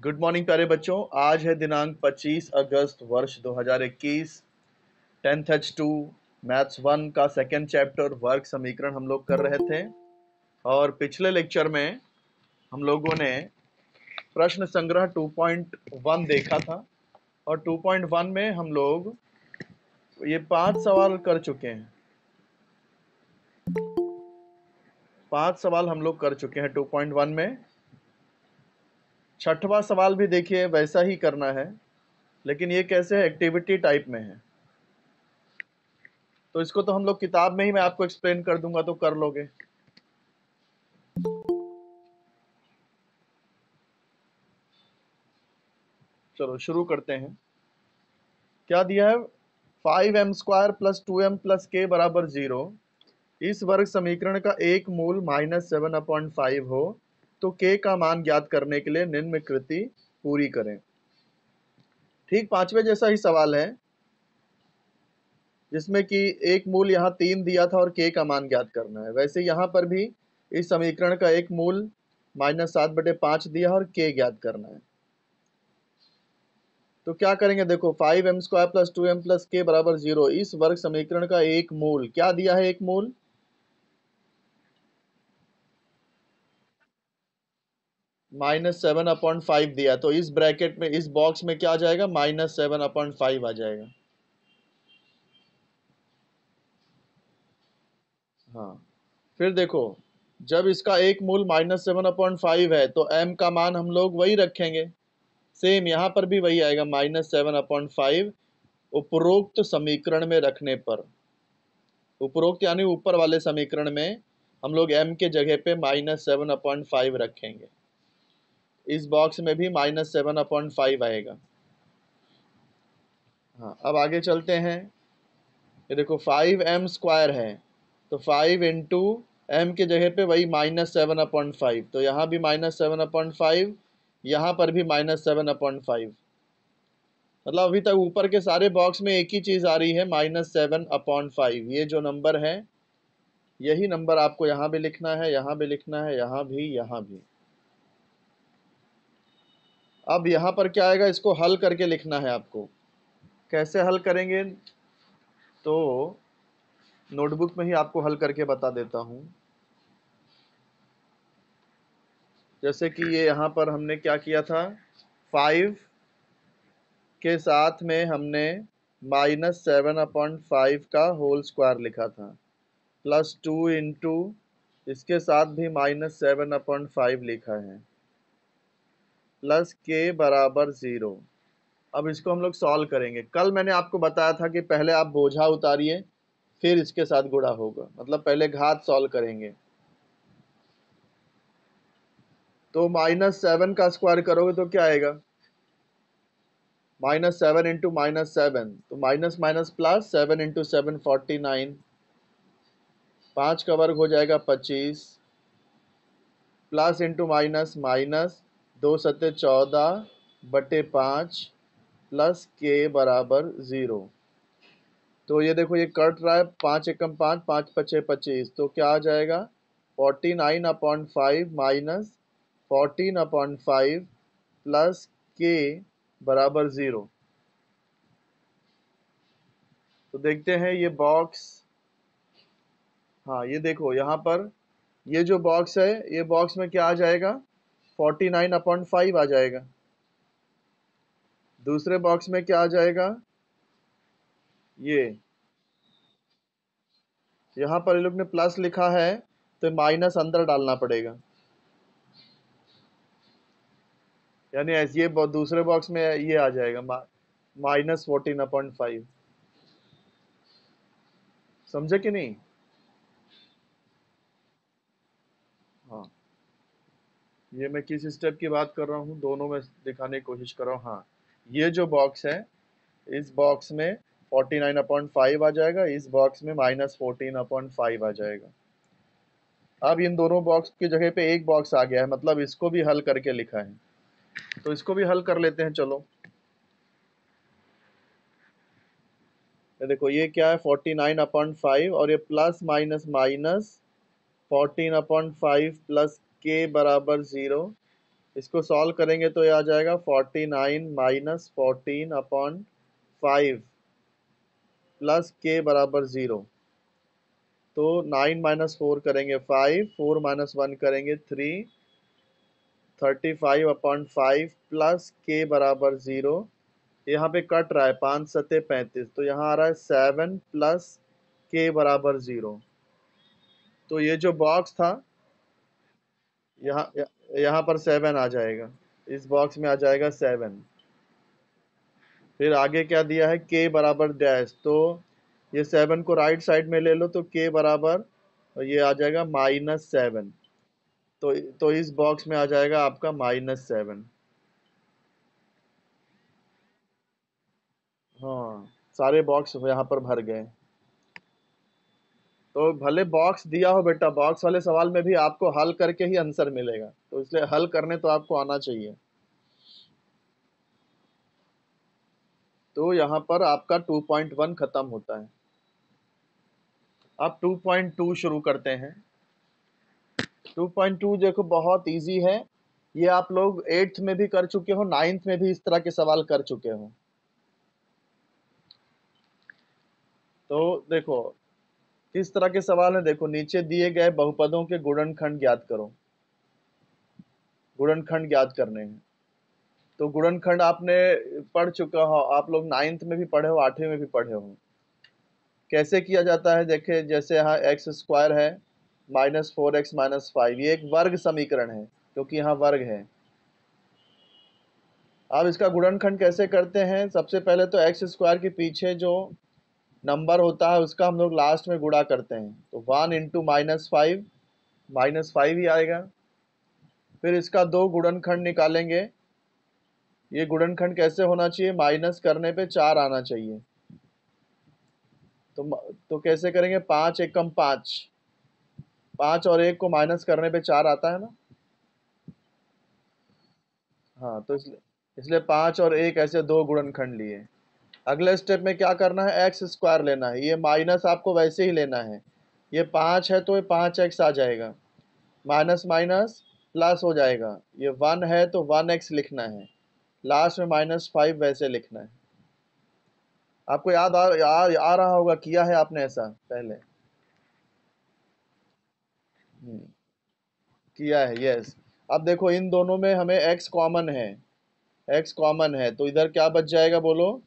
Good morning प्यारे बच्चों। आज है दिनांक 25 अगस्त वर्ष 2021। 10th H2 मैथ्स 1 का सेकेंड चैप्टर वर्ग समीकरण हम लोग कर रहे थे और पिछले लेक्चर में हम लोगों ने प्रश्न संग्रह 2.1 देखा था और 2.1 में हम लोग ये 5 सवाल कर चुके हैं। 5 सवाल हम लोग कर चुके हैं 2.1 में। छठवां सवाल भी देखिए वैसा ही करना है, लेकिन ये कैसे है, एक्टिविटी टाइप में है। तो इसको तो हम लोग किताब में ही मैं आपको एक्सप्लेन कर दूंगा तो कर लोगे। चलो शुरू करते हैं। क्या दिया है? 5m² + 2m + k = 0। इस वर्ग समीकरण का एक मूल -7/5 हो तो k का मान ज्ञात करने के लिए निम्न कृति पूरी करें। ठीक पांचवे जैसा ही सवाल है, जिसमें कि एक मूल यहाँ 3 दिया था और k का मान ज्ञात करना है। वैसे यहाँ पर भी इस समीकरण का एक मूल -7/5 दिया और k ज्ञात करना है। तो क्या करेंगे, देखो 5m² + 2m + k = 0। इस वर्ग समीकरण का एक मूल क्या दिया है? एक मूल -7/5 दिया, तो इस ब्रैकेट में, इस बॉक्स में क्या आ जाएगा? -7/5 आ जाएगा। हाँ, फिर देखो, जब इसका एक मूल -7/5 है तो m का मान हम लोग वही रखेंगे। सेम यहाँ पर भी वही आएगा, -7/5 उपरोक्त समीकरण में रखने पर। उपरोक्त यानी ऊपर वाले समीकरण में हम लोग m के जगह पे -7/5 रखेंगे। इस बॉक्स में भी -7/5 आएगा। हाँ, अब आगे चलते हैं। ये देखो 5m² है तो 5 इंटू एम के जगह पे वही -7/5, तो यहाँ भी -7/5, यहाँ पर भी -7/5। मतलब अभी तक ऊपर के सारे बॉक्स में एक ही चीज आ रही है, -7/5। ये जो नंबर है यही नंबर आपको यहाँ भी लिखना है, यहाँ भी लिखना है, यहाँ भी, यहाँ भी। अब यहाँ पर क्या आएगा, इसको हल करके लिखना है आपको। कैसे हल करेंगे तो नोटबुक में ही आपको हल करके बता देता हूँ। जैसे कि ये यहाँ पर हमने क्या किया था, 5 के साथ में हमने -7/5 का होल स्क्वायर लिखा था, +2 इंटू इसके साथ भी -7/5 लिखा है, प्लस k = 0। अब इसको हम लोग सॉल्व करेंगे। कल मैंने आपको बताया था कि पहले आप बोझा उतारिए फिर इसके साथ गुणा होगा, मतलब पहले घात सॉल्व करेंगे। तो -7 का स्क्वायर करोगे तो क्या आएगा, -7 इंटू -7, तो माइनस माइनस प्लस, 7 इंटू 7 49, 5 का वर्ग हो जाएगा 25, प्लस इंटू माइनस माइनस, 2 सत्ते 14/5 प्लस k = 0। तो ये देखो ये कट रहा है, 5 एकम 5, 5 पचे 25, तो क्या आ जाएगा 49/5 माइनस 14/5 प्लस k = 0। तो देखते हैं ये बॉक्स। हाँ, ये देखो यहाँ पर ये जो बॉक्स है, ये बॉक्स में क्या आ जाएगा, 49/5 आ जाएगा। दूसरे बॉक्स में क्या आ जाएगा, ये यहाँ पर ये लोग ने प्लस लिखा है तो माइनस अंदर डालना पड़ेगा, यानी ऐसे ये दूसरे बॉक्स में ये आ जाएगा -14/5। समझे कि नहीं? हाँ, ये मैं किस स्टेप की बात कर रहा हूँ, दोनों में दिखाने की कोशिश कर रहा हूँ। हाँ, ये जो बॉक्स है, इस बॉक्स में 49/5 आ जाएगा, इस बॉक्स में -14/5 आ जाएगा। अब इन दोनों बॉक्स की जगह पे एक बॉक्स आ गया है, मतलब इसको भी हल करके लिखा है, तो इसको भी हल कर लेते हैं। चलो ये देखो ये क्या है, 49/5 और ये plus minus minus 14/5 plus k = 0। इसको सॉल्व करेंगे तो ये आ जाएगा 49 माइनस 14/5 प्लस के बराबर 0। तो 9 माइनस 4 करेंगे 5, 4 माइनस 1 करेंगे 3, 35/5 प्लस के बराबर 0। यहाँ पे कट रहा है 5 सत्ते 35, तो यहाँ आ रहा है 7 प्लस के बराबर 0। तो ये जो बॉक्स था यहाँ यहाँ पर 7 आ जाएगा, इस बॉक्स में आ जाएगा 7। फिर आगे क्या दिया है, के बराबर डैश, तो ये 7 को राइट साइड में ले लो तो के बराबर, ये आ जाएगा -7। तो इस बॉक्स में आ जाएगा आपका -7। हाँ, सारे बॉक्स यहाँ पर भर गए। तो भले बॉक्स दिया हो बेटा, बॉक्स वाले सवाल में भी आपको हल करके ही आंसर मिलेगा, तो इसलिए हल करने तो आपको आना चाहिए। तो यहाँ पर आपका 2.1 खत्म होता है। अब 2.2 शुरू करते हैं। 2.2 देखो बहुत इजी है, ये आप लोग 8th में भी कर चुके हो, 9th में भी इस तरह के सवाल कर चुके हो। तो देखो किस तरह के सवाल है, देखो नीचे दिए गए बहुपदों के गुणनखंड ज्ञात करो। गुणनखंड ज्ञात करने हैं। तो गुणनखंड आपने पढ़ चुका हो, आप लोग 9th में भी पढ़े हो, 8वीं में भी पढ़े हो। कैसे किया जाता है, देखे जैसे यहाँ एक्स स्क्वायर है -4x-5, ये एक वर्ग समीकरण है क्योंकि यहाँ वर्ग है। अब इसका गुणनखंड कैसे करते हैं, सबसे पहले तो एक्स स्क्वायर के पीछे जो नंबर होता है उसका हम लोग लास्ट में गुणा करते हैं, तो 1 इंटू -5, -5 ही आएगा। फिर इसका दो गुणनखंड निकालेंगे। ये गुणनखंड कैसे होना चाहिए, माइनस करने पे 4 आना चाहिए। तो कैसे करेंगे, 5 एकम 5, 5 और 1 को माइनस करने पे 4 आता है ना। हाँ, तो इसलिए 5 और 1 ऐसे दो गुणनखंड लिए। अगले स्टेप में क्या करना है, एक्स स्क्वायर लेना है, ये माइनस आपको वैसे ही लेना है। ये 5 है तो ये 5x आ जाएगा, माइनस माइनस प्लस हो जाएगा। ये 1 है तो 1x लिखना है, लास्ट में -5 वैसे लिखना है। आपको आ रहा होगा, किया है आपने ऐसा पहले। किया है, यस। अब देखो इन दोनों में हमें x कॉमन है, x कॉमन है तो इधर क्या बच जाएगा बोलो,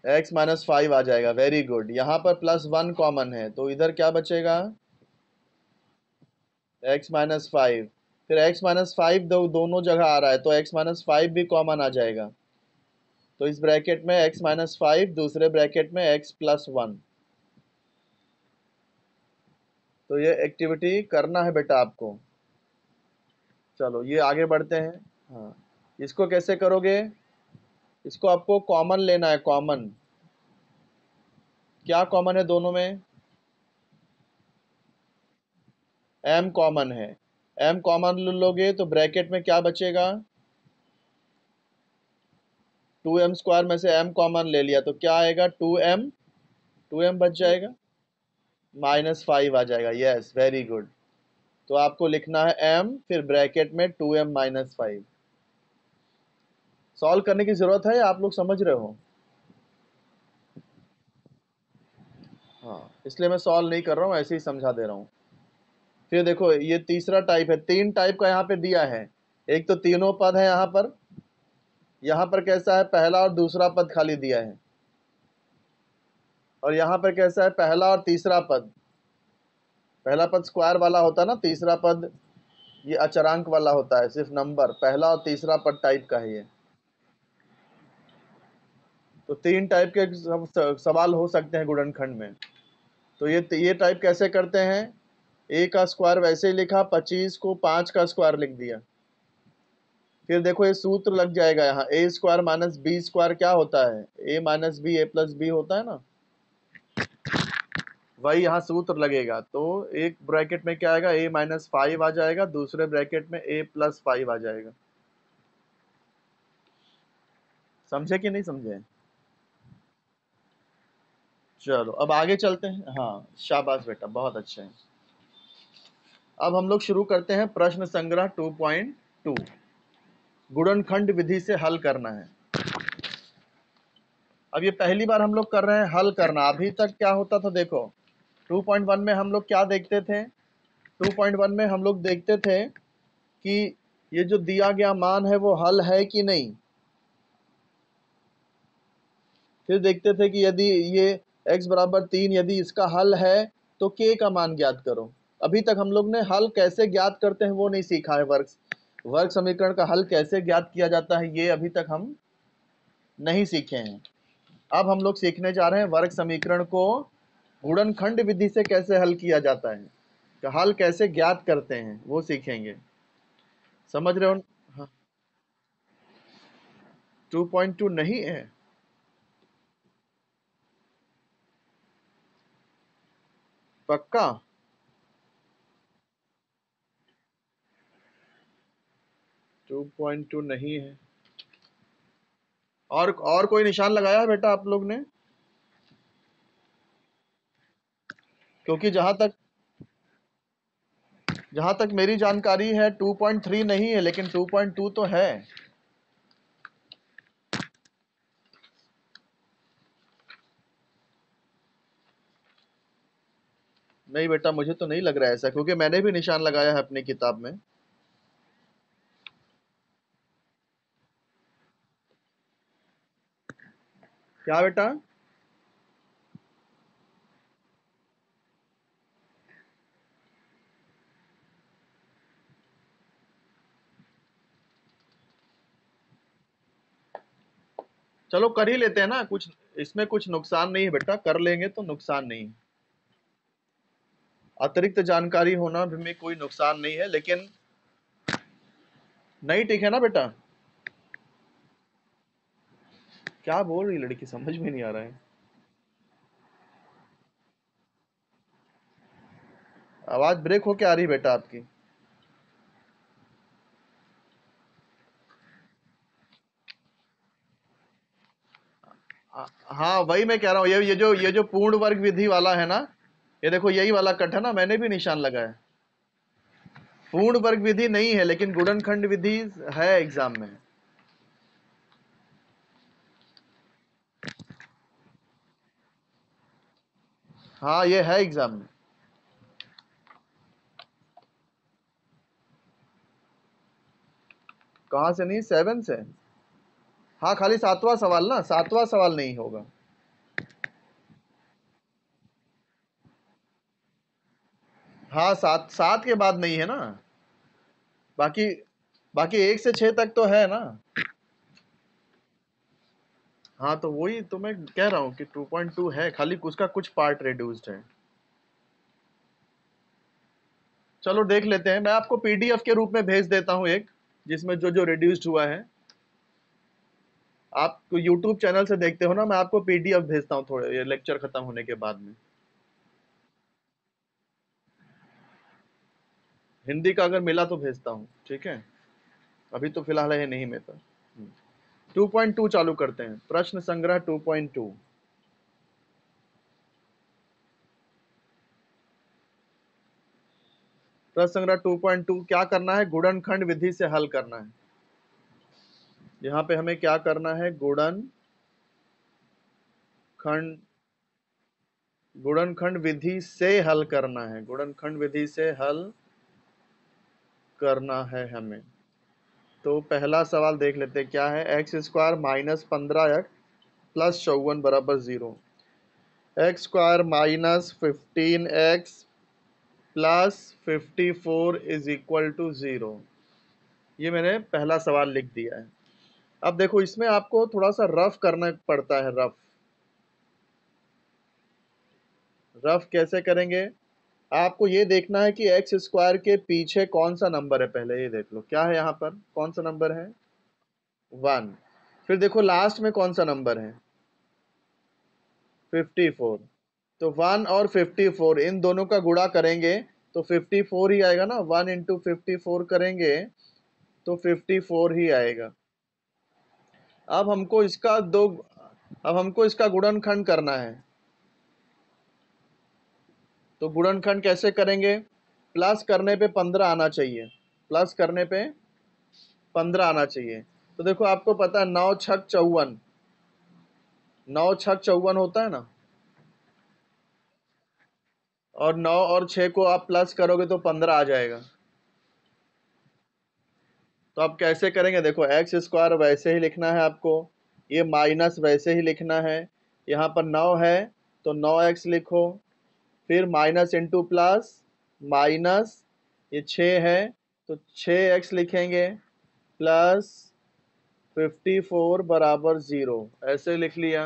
x-5 आ जाएगा। Very good. यहाँ पर +1 कॉमन है तो इधर क्या बचेगा, x-5। फिर x-5 दोनों जगह आ रहा है तो x-5 भी कॉमन आ जाएगा। तो इस ब्रैकेट में x-5, दूसरे ब्रैकेट में x+1। तो ये एक्टिविटी करना है बेटा आपको। चलो ये आगे बढ़ते हैं। हाँ, इसको कैसे करोगे, इसको आपको कॉमन लेना है, कॉमन। क्या कॉमन है दोनों में, m कॉमन है। m कॉमन लोगे तो ब्रैकेट में क्या बचेगा, 2m² में से m कॉमन ले लिया तो क्या आएगा, 2m बच जाएगा, -5 आ जाएगा। Yes, very good. तो आपको लिखना है m, फिर ब्रैकेट में 2m-5। सॉल्व करने की जरूरत है या आप लोग समझ रहे हो। हाँ, इसलिए मैं सॉल्व नहीं कर रहा हूँ, ऐसे ही समझा दे रहा हूँ। फिर देखो ये तीसरा टाइप है, 3 टाइप का यहाँ पे दिया है। एक तो तीनों पद है यहाँ पर कैसा है, पहला और दूसरा पद खाली दिया है। और यहाँ पर कैसा है, पहला और तीसरा पद। पहला पद स्क्वायर वाला होता है ना, तीसरा पद ये अचरांक वाला होता है, सिर्फ नंबर। पहला और तीसरा पद टाइप का है ये। तो 3 टाइप के सवाल हो सकते हैं गुणनखंड में। तो ये टाइप कैसे करते हैं, a का स्क्वायर वैसे ही लिखा, 25 को 5 का स्क्वायर लिख दिया। फिर देखो ये सूत्र लग जाएगा यहाँ, a² - b² क्या होता है, a - b a+b होता है ना, वही यहाँ सूत्र लगेगा। तो एक ब्रैकेट में क्या आएगा, a-5 आ जाएगा, दूसरे ब्रैकेट में a+5 आ जाएगा। समझे कि नहीं समझे। चलो अब आगे चलते हैं। हाँ, शाबाश बेटा, बहुत अच्छे हैं। अब हम लोग शुरू करते हैं प्रश्न संग्रह 2.2। गुणनखंड विधि से हल करना है। अब ये पहली बार हम लोग कर रहे हैं हल करना। अभी तक क्या होता था देखो, 2.1 में हम लोग क्या देखते थे, 2.1 में हम लोग देखते थे कि ये जो दिया गया मान है वो हल है कि नहीं। फिर देखते थे कि यदि ये x बराबर 3 यदि इसका हल है तो k का मान ज्ञात करो। अभी तक हम लोग ने हल कैसे ज्ञात करते हैं वो नहीं सीखा है। वर्ग समीकरण का हल कैसे ज्ञात किया जाता है ये अभी तक हम नहीं सीखे हैं। अब हम लोग सीखने जा रहे हैं वर्ग समीकरण को गुणनखंड विधि से कैसे हल किया जाता है, तो हल कैसे ज्ञात करते हैं वो सीखेंगे। समझ रहे हो? हाँ, 2.2 नहीं है। पक्का? 2.2 नहीं है। और कोई निशान लगाया है बेटा आप लोग ने? क्योंकि जहां तक मेरी जानकारी है 2.3 नहीं है, लेकिन 2.2 तो है। नहीं बेटा, मुझे तो नहीं लग रहा है ऐसा, क्योंकि मैंने भी निशान लगाया है अपनी किताब में। क्या बेटा? चलो कर ही लेते हैं ना, कुछ इसमें कुछ नुकसान नहीं है बेटा, कर लेंगे तो नुकसान नहीं है। अतिरिक्त जानकारी होना भी में कोई नुकसान नहीं है, लेकिन नहीं ठीक है ना बेटा? क्या बोल रही लड़की, समझ में नहीं आ रहा है। आवाज ब्रेक होके आ रही है बेटा आपकी। हाँ वही मैं कह रहा हूँ, ये जो पूर्ण वर्ग विधि वाला है ना, ये देखो यही वाला कट है ना, मैंने भी निशान लगाया है। पूर्ण वर्ग विधि नहीं है, लेकिन गुणनखंड विधि है एग्जाम में। हाँ ये है एग्जाम में। कहाँ से नहीं, 7 से। हाँ खाली 7वां सवाल ना, 7वां सवाल नहीं होगा। हाँ 7 के बाद नहीं है ना। बाकी बाकी 1 से 6 तक तो है ना। हाँ तो वही तो मैं कह रहा हूँ कि 2.2 है, खाली उसका कुछ पार्ट रिड्यूस्ड है। चलो देख लेते हैं, मैं आपको पीडीएफ के रूप में भेज देता हूँ एक, जिसमें जो जो रिड्यूस्ड हुआ है। आप यूट्यूब चैनल से देखते हो ना, मैं आपको पीडीएफ भेजता हूँ थोड़े ये लेक्चर खत्म होने के बाद में। हिंदी का अगर मिला तो भेजता हूँ, ठीक है? अभी तो फिलहाल है नहीं मेरे पास। 2.2 चालू करते हैं, प्रश्न संग्रह 2.2। प्रश्न संग्रह 2.2 क्या करना है, गुणनखंड विधि से हल करना है। यहाँ पे हमें क्या करना है, खंड गुणनखंड विधि से हल करना है, गुणनखंड विधि से हल करना है हमें। तो पहला सवाल देख लेते हैं क्या है, x² माइनस 15x प्लस 54 बराबर 0। x² minus 15x plus 54 is equal to 0। ये मैंने पहला सवाल लिख दिया है। अब देखो इसमें आपको थोड़ा सा रफ करना पड़ता है। रफ रफ कैसे करेंगे, आपको ये देखना है कि x² के पीछे कौन सा नंबर है, पहले ये देख लो क्या है, यहाँ पर कौन सा नंबर है, 1। फिर देखो लास्ट में कौन सा नंबर है, 54। तो 1 और 54 इन दोनों का गुणा करेंगे तो 54 ही आएगा ना, 1 इंटू 54 करेंगे तो 54 ही आएगा। अब हमको इसका दो अब हमको इसका गुणनखंड करना है। तो गुणनखंड कैसे करेंगे, प्लस करने पे 15 आना चाहिए, प्लस करने पे 15 आना चाहिए। तो देखो आपको पता है 9 छक 54, 9 छक 54 होता है ना, और 9 और 6 को आप प्लस करोगे तो 15 आ जाएगा। तो आप कैसे करेंगे, देखो एक्स स्क्वायर वैसे ही लिखना है आपको, ये माइनस वैसे ही लिखना है। यहाँ पर 9 है तो 9x लिखो, फिर माइनस इंटू प्लस माइनस, ये 6 है तो 6x लिखेंगे, प्लस 54 बराबर 0, ऐसे लिख लिया।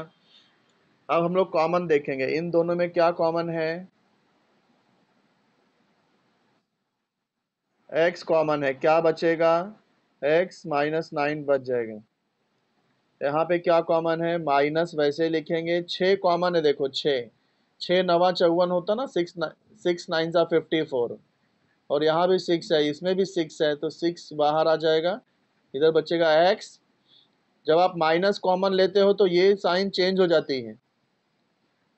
अब हम लोग कॉमन देखेंगे, इन दोनों में क्या कॉमन है, x कॉमन है, क्या बचेगा, x माइनस 9 बच जाएगा। यहाँ पे क्या कॉमन है, माइनस वैसे ही लिखेंगे। 6 कॉमन है, देखो 6, 6 नवा 54 होता ना, 6 9 जा 54, और यहाँ भी 6 है, इसमें भी 6 है, तो 6 बाहर आ जाएगा, इधर बचेगा x। जब आप माइनस कॉमन लेते हो तो ये साइन चेंज हो जाती है,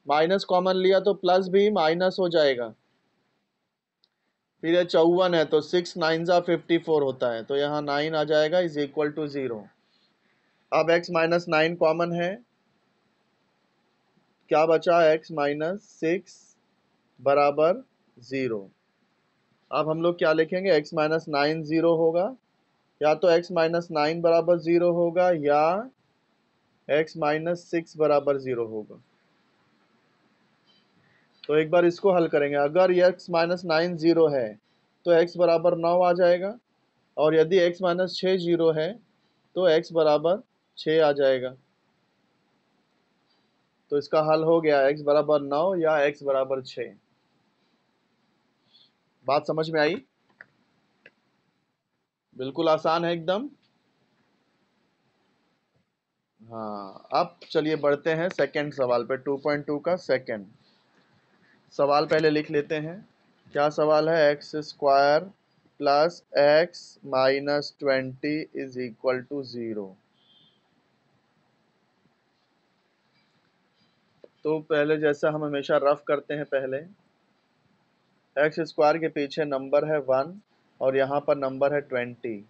माइनस कॉमन लिया तो प्लस भी माइनस हो जाएगा। फिर ये 54 है तो 6 9 जा 54 होता है, तो यहाँ 9 आ जाएगा, इज इक्वल टू 0। अब x माइनस 9 कॉमन है, क्या बचा, x माइनस 6 बराबर 0। अब हम लोग क्या लिखेंगे, x माइनस 9 0 होगा, या तो x माइनस 9 बराबर 0 होगा, या x माइनस 6 बराबर 0 होगा। तो एक बार इसको हल करेंगे, अगर ये x माइनस 9 0 है तो x बराबर 9 आ जाएगा, और यदि x माइनस 6 0 है तो x बराबर 6 आ जाएगा। तो इसका हल हो गया, x बराबर 9 या x बराबर 6। बात समझ में आई? बिल्कुल आसान है एकदम। हाँ, अब चलिए बढ़ते हैं सेकंड सवाल पे, 2.2 का सेकंड सवाल पहले लिख लेते हैं। क्या सवाल है, x square plus x minus 20 is equal to 0। तो पहले जैसा हम हमेशा रफ करते हैं, पहले एक्स स्क्वायर के पीछे नंबर है 1 और यहाँ पर नंबर है 20,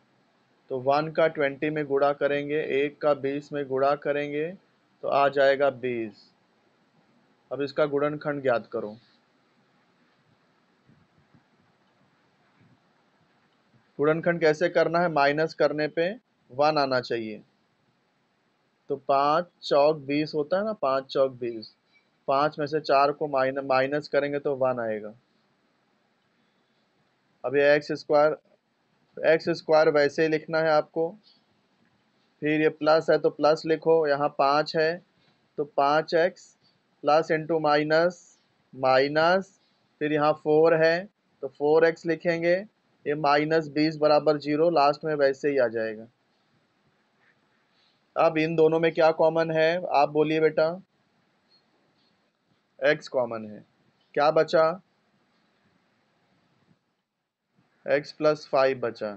तो 1 का 20 में गुणा करेंगे, 1 का 20 में गुणा करेंगे तो आ जाएगा 20। अब इसका गुणनखंड ज्ञात करो। गुणनखंड कैसे करना है, माइनस करने पे 1 आना चाहिए, तो 5 चौक 20 होता है ना, 5 चौक 20, 5 में से 4 को माइनस करेंगे तो 1 आएगा। अब ये एक्स स्क्वायर वैसे ही लिखना है आपको, फिर ये प्लस है तो प्लस लिखो, यहाँ 5 है तो 5x, plus into minus minus, फिर यहाँ 4 है तो 4x लिखेंगे, ये माइनस 20 बराबर 0, लास्ट में वैसे ही आ जाएगा। अब इन दोनों में क्या कॉमन है, आप बोलिए बेटा, x कॉमन है, क्या बचा, x प्लस 5 बचा।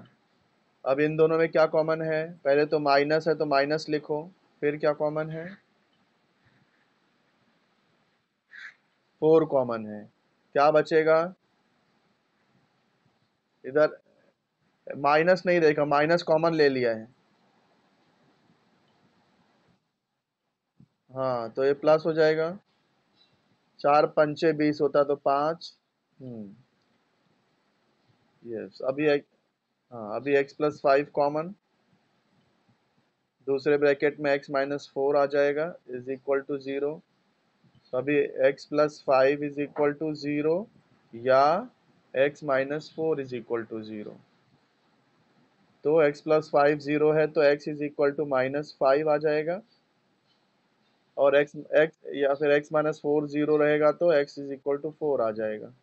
अब इन दोनों में क्या कॉमन है, पहले तो माइनस है तो माइनस लिखो, फिर क्या कॉमन है, 4 कॉमन है, क्या बचेगा, इधर माइनस नहीं रहेगा, माइनस कॉमन ले लिया है, हाँ तो ये प्लस हो जाएगा, 4 पंचे 20 होता तो 5। यस, हाँ अभी x प्लस 5 कॉमन, दूसरे ब्रैकेट में x माइनस 4 आ जाएगा, इज इक्वल टू 0। अभी x plus 5 is equal to 0, या x minus 4 is equal to 0। तो x प्लस 5 0 है तो x is equal to minus 5 आ जाएगा, और x या फिर x माइनस 4 0 रहेगा तो x इज इक्वल टू 4 आ जाएगा।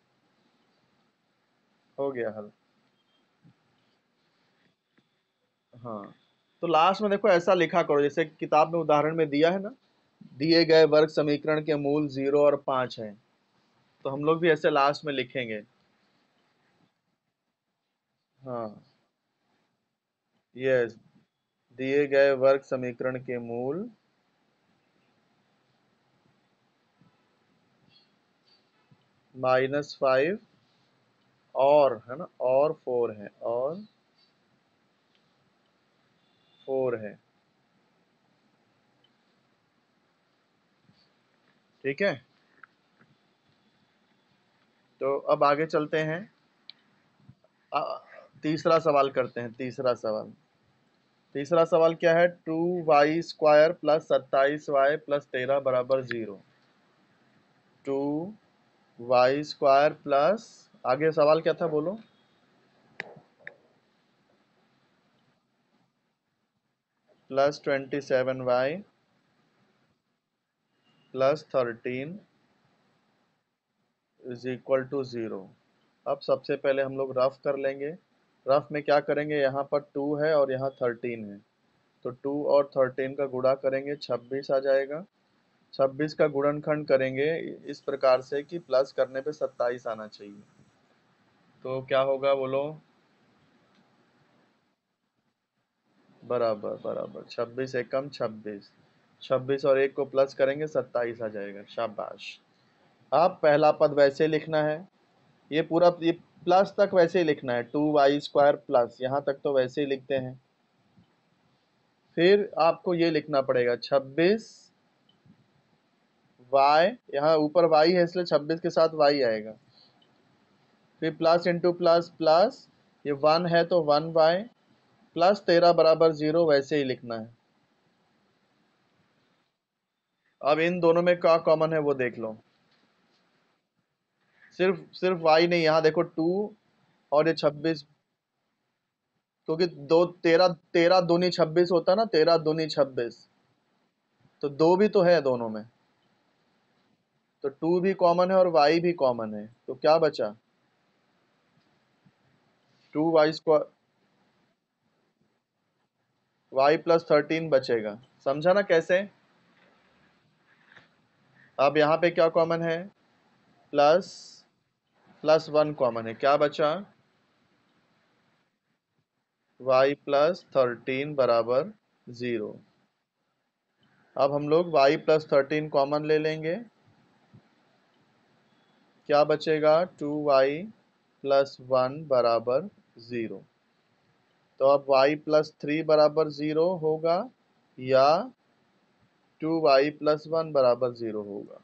हो गया हल। हाँ, तो लास्ट में देखो ऐसा लिखा करो, जैसे किताब में उदाहरण में दिया है ना, दिए गए वर्ग समीकरण के मूल 0 और 5 है, तो हम लोग भी ऐसे लास्ट में लिखेंगे। हाँ, यस, दिए गए वर्ग समीकरण के मूल -5 और है ना, और 4 है, और 4 है। ठीक है, तो अब आगे चलते हैं। आ, तीसरा सवाल करते हैं। तीसरा सवाल क्या है? 2y² प्लस 27y प्लस 13 बराबर 0। 2y² प्लस, आगे सवाल क्या था बोलो? Plus 27y plus 13 is equal to 0। अब सबसे पहले हम लोग रफ कर लेंगे। रफ में क्या करेंगे, यहाँ पर 2 है और यहाँ 13 है, तो 2 और 13 का गुणा करेंगे, 26 आ जाएगा। 26 का गुणनखंड करेंगे इस प्रकार से कि प्लस करने पे 27 आना चाहिए। तो क्या होगा बोलो? बराबर बराबर, 26 एकम 26, 26 और 1 को प्लस करेंगे 27 आ जाएगा। शाबाश। अब पहला पद वैसे लिखना है, ये पूरा ये प्लस तक वैसे ही लिखना है, 2y² प्लस, यहाँ तक तो वैसे ही लिखते हैं। फिर आपको ये लिखना पड़ेगा 26 y, यहाँ ऊपर y है इसलिए 26 के साथ y आएगा। फिर प्लस इंटू प्लस प्लस, ये 1 है तो 1y प्लस 13 बराबर 0, वैसे ही लिखना है। अब इन दोनों में क्या कॉमन है वो देख लो। सिर्फ सिर्फ y नहीं, यहाँ देखो 2 और ये 26, क्योंकि दो 13 13 दूनी 26 होता है ना, 13 दूनी 26, तो 2 भी तो है दोनों में, तो 2 भी कॉमन है और y भी कॉमन है, तो क्या बचा? 2y², y प्लस 13 बचेगा। समझा ना कैसे? अब यहाँ पे क्या कॉमन है? प्लस प्लस 1 कॉमन है, क्या बचा? y प्लस 13 बराबर 0। अब हम लोग y प्लस 13 कॉमन ले लेंगे, क्या बचेगा? 2y प्लस 1 बराबर 0। तो अब y प्लस 3 बराबर 0 होगा या 2y प्लस 1 बराबर 0 होगा।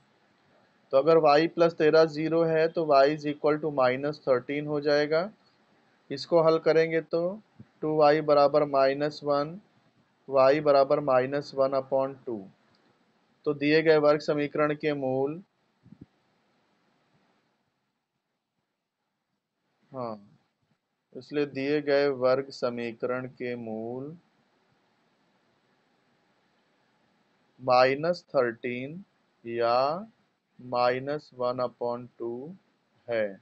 तो अगर y प्लस 13 0 है तो y is equal to minus 13 हो जाएगा। इसको हल करेंगे तो 2y बराबर -1, y बराबर -1/2। तो दिए गए वर्ग समीकरण के मूल, हाँ, इसलिए दिए गए वर्ग समीकरण के मूल -13 या -1/2 है।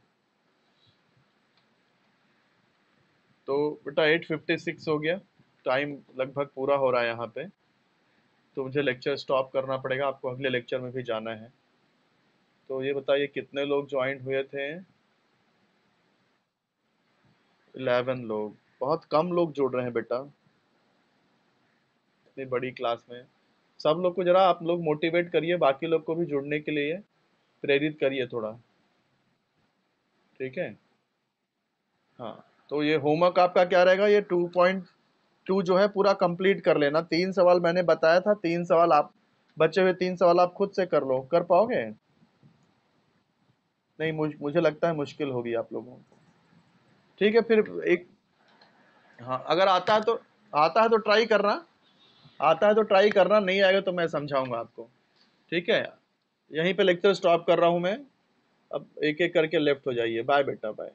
तो बेटा 8:56 हो गया, टाइम लगभग पूरा हो रहा है यहाँ पे, तो मुझे लेक्चर स्टॉप करना पड़ेगा, आपको अगले लेक्चर में भी जाना है। तो ये बताइए कितने लोग ज्वाइन हुए थे? 11 लोग। बहुत कम लोग जुड़ रहे हैं बेटा इतनी बड़ी क्लास में। सब लोग को जरा आप लोग मोटिवेट करिए, बाकी लोग को भी जुड़ने के लिए प्रेरित करिए थोड़ा। ठीक है, हाँ। तो ये होमवर्क आपका क्या रहेगा, ये 2.2 जो है पूरा कंप्लीट कर लेना। 3 सवाल मैंने बताया था, 3 सवाल आप, बचे हुए 3 सवाल आप खुद से कर लो। कर पाओगे? नहीं, मुझे लगता है मुश्किल होगी आप लोगों को। ठीक है, फिर एक, हाँ, अगर आता है तो ट्राई करना, आता है तो ट्राई करना, नहीं आएगा तो मैं समझाऊंगा आपको। ठीक है, यहीं पे लेक्चर स्टॉप कर रहा हूं मैं। अब एक एक करके लेफ्ट हो जाइए। बाय बेटा, बाय।